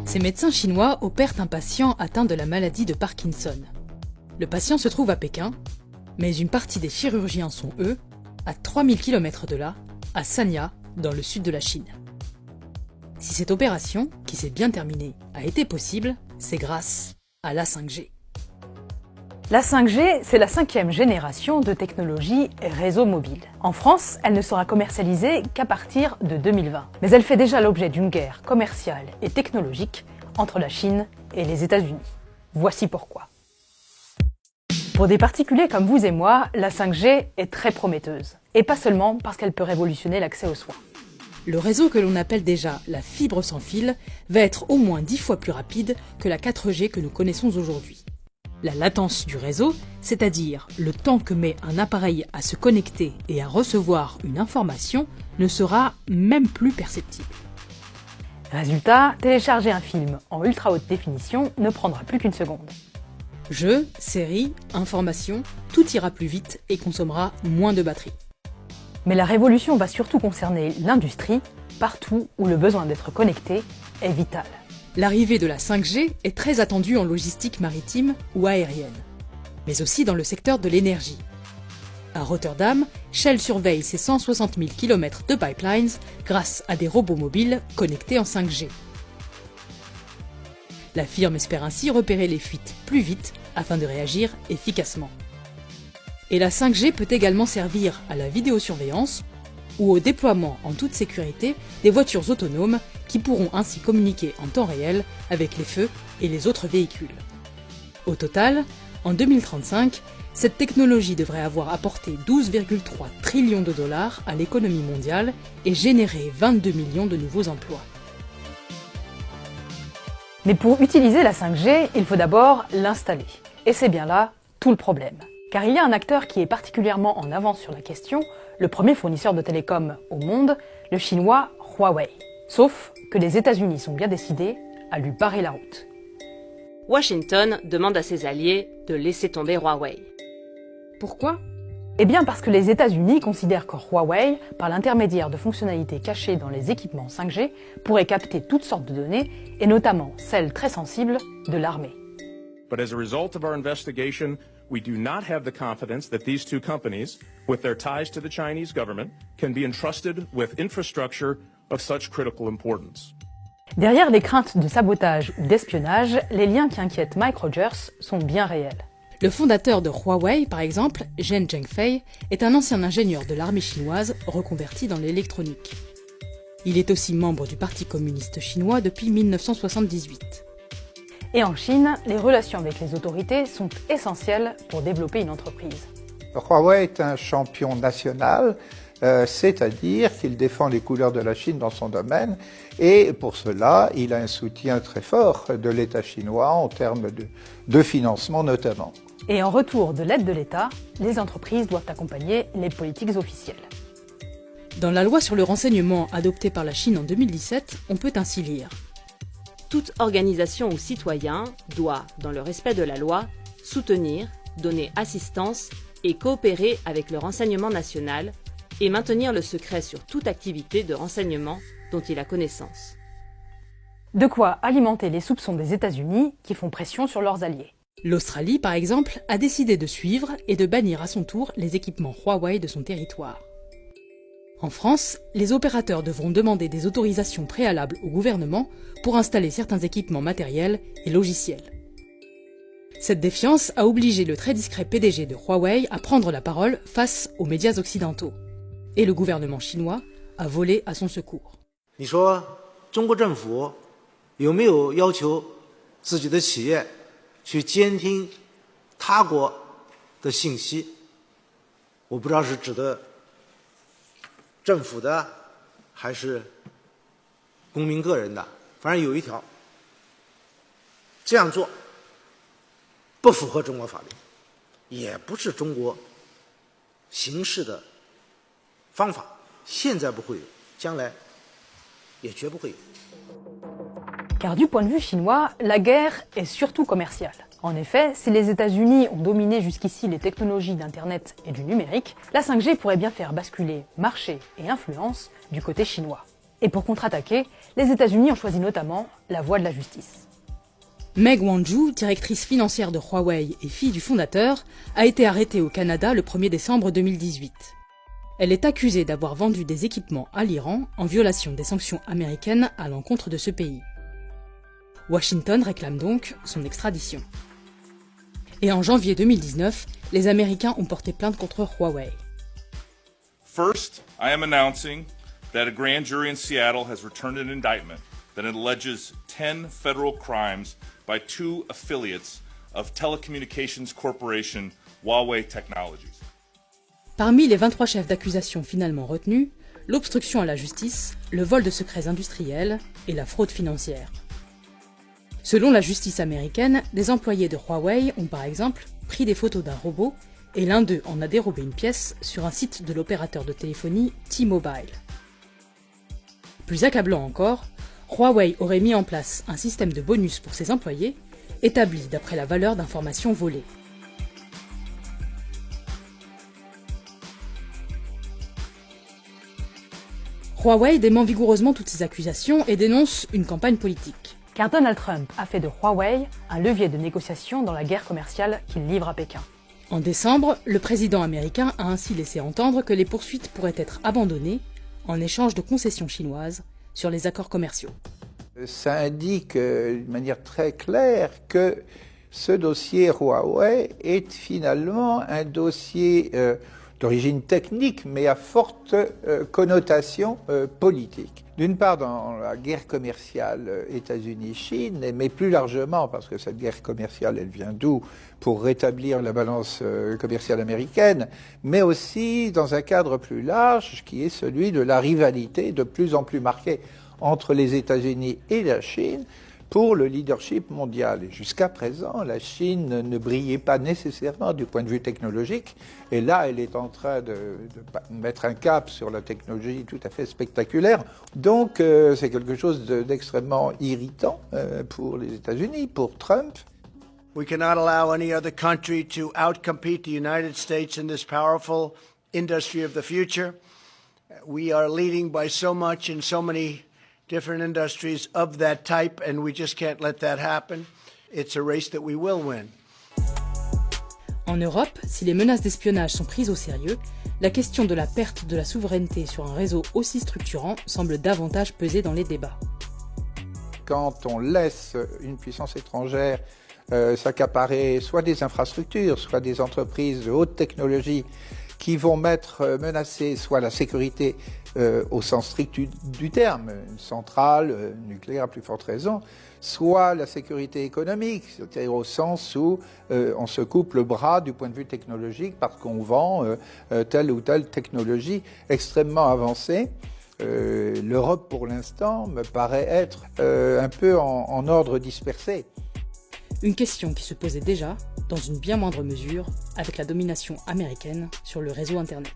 Ces médecins chinois opèrent un patient atteint de la maladie de Parkinson. Le patient se trouve à Pékin, mais une partie des chirurgiens sont, eux, à 3000 km de là, à Sanya, dans le sud de la Chine. Si cette opération, qui s'est bien terminée, a été possible, c'est grâce à la 5G. La 5G, c'est la 5e génération de technologie réseau mobile. En France, elle ne sera commercialisée qu'à partir de 2020. Mais elle fait déjà l'objet d'une guerre commerciale et technologique entre la Chine et les États-Unis. Voici pourquoi. Pour des particuliers comme vous et moi, la 5G est très prometteuse. Et pas seulement parce qu'elle peut révolutionner l'accès aux soins. Le réseau que l'on appelle déjà la fibre sans fil va être au moins 10 fois plus rapide que la 4G que nous connaissons aujourd'hui. La latence du réseau, c'est-à-dire le temps que met un appareil à se connecter et à recevoir une information, ne sera même plus perceptible. Résultat, télécharger un film en ultra haute définition ne prendra plus qu'une seconde. Jeux, séries, informations, tout ira plus vite et consommera moins de batterie. Mais la révolution va surtout concerner l'industrie, partout où le besoin d'être connecté est vital. L'arrivée de la 5G est très attendue en logistique maritime ou aérienne, mais aussi dans le secteur de l'énergie. À Rotterdam, Shell surveille ses 160 000 km de pipelines grâce à des robots mobiles connectés en 5G. La firme espère ainsi repérer les fuites plus vite afin de réagir efficacement. Et la 5G peut également servir à la vidéosurveillance ou au déploiement en toute sécurité des voitures autonomes qui pourront ainsi communiquer en temps réel avec les feux et les autres véhicules. Au total, en 2035, cette technologie devrait avoir apporté 12,3 trillions de dollars à l'économie mondiale et généré 22 millions de nouveaux emplois. Mais pour utiliser la 5G, il faut d'abord l'installer. Et c'est bien là tout le problème. Car il y a un acteur qui est particulièrement en avance sur la question, le premier fournisseur de télécom au monde, le chinois Huawei. Sauf que les États-Unis sont bien décidés à lui barrer la route. Washington demande à ses alliés de laisser tomber Huawei. Pourquoi ? Eh bien parce que les États-Unis considèrent que Huawei, par l'intermédiaire de fonctionnalités cachées dans les équipements 5G, pourrait capter toutes sortes de données, et notamment celles très sensibles de l'armée. But as a result of our investigation, we do not have the confidence that these two companies, with their ties to the Chinese government, can be entrusted with infrastructure of such critical importance. Derrière les craintes de sabotage ou d'espionnage, les liens qui inquiètent Mike Rogers sont bien réels. Le fondateur de Huawei, par exemple, Zhen Zhengfei, est un ancien ingénieur de l'armée chinoise reconverti dans l'électronique. Il est aussi membre du Parti communiste chinois depuis 1978. Et en Chine, les relations avec les autorités sont essentielles pour développer une entreprise. Huawei est un champion national, c'est-à-dire qu'il défend les couleurs de la Chine dans son domaine, et pour cela, il a un soutien très fort de l'État chinois en termes de financement notamment. Et en retour de l'aide de l'État, les entreprises doivent accompagner les politiques officielles. Dans la loi sur le renseignement adoptée par la Chine en 2017, on peut ainsi lire: Toute organisation ou citoyen doit, dans le respect de la loi, soutenir, donner assistance et coopérer avec le renseignement national et maintenir le secret sur toute activité de renseignement dont il a connaissance. De quoi alimenter les soupçons des États-Unis qui font pression sur leurs alliés. L'Australie, par exemple, a décidé de suivre et de bannir à son tour les équipements Huawei de son territoire. En France, les opérateurs devront demander des autorisations préalables au gouvernement pour installer certains équipements matériels et logiciels. Cette défiance a obligé le très discret PDG de Huawei à prendre la parole face aux médias occidentaux. Et le gouvernement chinois a volé à son secours. 你说中国政府有没有要求自己的企业去监听他国的信息？我不知道是指的政府的还是公民个人的，反正有一条，这样做不符合中国法律，也不是中国行事的方法，现在不会有，将来也绝不会有。 Car du point de vue chinois, la guerre est surtout commerciale. En effet, si les États-Unis ont dominé jusqu'ici les technologies d'Internet et du numérique, la 5G pourrait bien faire basculer marché et influence du côté chinois. Et pour contre-attaquer, les États-Unis ont choisi notamment la voie de la justice. Meng Wanzhou, directrice financière de Huawei et fille du fondateur, a été arrêtée au Canada le 1er décembre 2018. Elle est accusée d'avoir vendu des équipements à l'Iran en violation des sanctions américaines à l'encontre de ce pays. Washington réclame donc son extradition. Et en janvier 2019, les Américains ont porté plainte contre Huawei. First, I am announcing that a grand jury in Seattle has returned an indictment that alleges 10 federal crimes by 2 affiliates of Telecommunications Corporation Huawei Technologies. Parmi les 23 chefs d'accusation finalement retenus, l'obstruction à la justice, le vol de secrets industriels et la fraude financière. Selon la justice américaine, des employés de Huawei ont par exemple pris des photos d'un robot et l'un d'eux en a dérobé une pièce sur un site de l'opérateur de téléphonie T-Mobile. Plus accablant encore, Huawei aurait mis en place un système de bonus pour ses employés, établi d'après la valeur d'informations volées. Huawei dément vigoureusement toutes ces accusations et dénonce une campagne politique. Car Donald Trump a fait de Huawei un levier de négociation dans la guerre commerciale qu'il livre à Pékin. En décembre, le président américain a ainsi laissé entendre que les poursuites pourraient être abandonnées en échange de concessions chinoises sur les accords commerciaux. Ça indique d'une manière très claire que ce dossier Huawei est finalement un dossier d'origine technique, mais à forte connotation politique. D'une part, dans la guerre commerciale États-Unis-Chine, mais plus largement, parce que cette guerre commerciale, elle vient d'où? Pour rétablir la balance commerciale américaine, mais aussi dans un cadre plus large, qui est celui de la rivalité de plus en plus marquée entre les États-Unis et la Chine pour le leadership mondial. Et jusqu'à présent, la Chine ne brillait pas nécessairement du point de vue technologique, et là, elle est en train de mettre un cap sur la technologie tout à fait spectaculaire. Donc, c'est quelque chose d'extrêmement irritant pour les États-Unis, pour Trump. We cannot allow any other country to outcompete the United States in this powerful industry of the future. We are leading by so much in so many different industries of that type, and we just can't let that happen. It's a race that we will win. En Europe, si les menaces d'espionnage sont prises au sérieux, la question de la perte de la souveraineté sur un réseau aussi structurant semble davantage peser dans les débats. Quand on laisse une puissance étrangère s'accaparer soit des infrastructures, soit des entreprises de haute technologie qui vont menacer soit la sécurité au sens strict du terme, une centrale nucléaire à plus forte raison, soit la sécurité économique, c'est-à-dire au sens où on se coupe le bras du point de vue technologique parce qu'on vend telle ou telle technologie extrêmement avancée. L'Europe, pour l'instant, me paraît être un peu en ordre dispersé. Une question qui se posait déjà, dans une bien moindre mesure, avec la domination américaine sur le réseau Internet.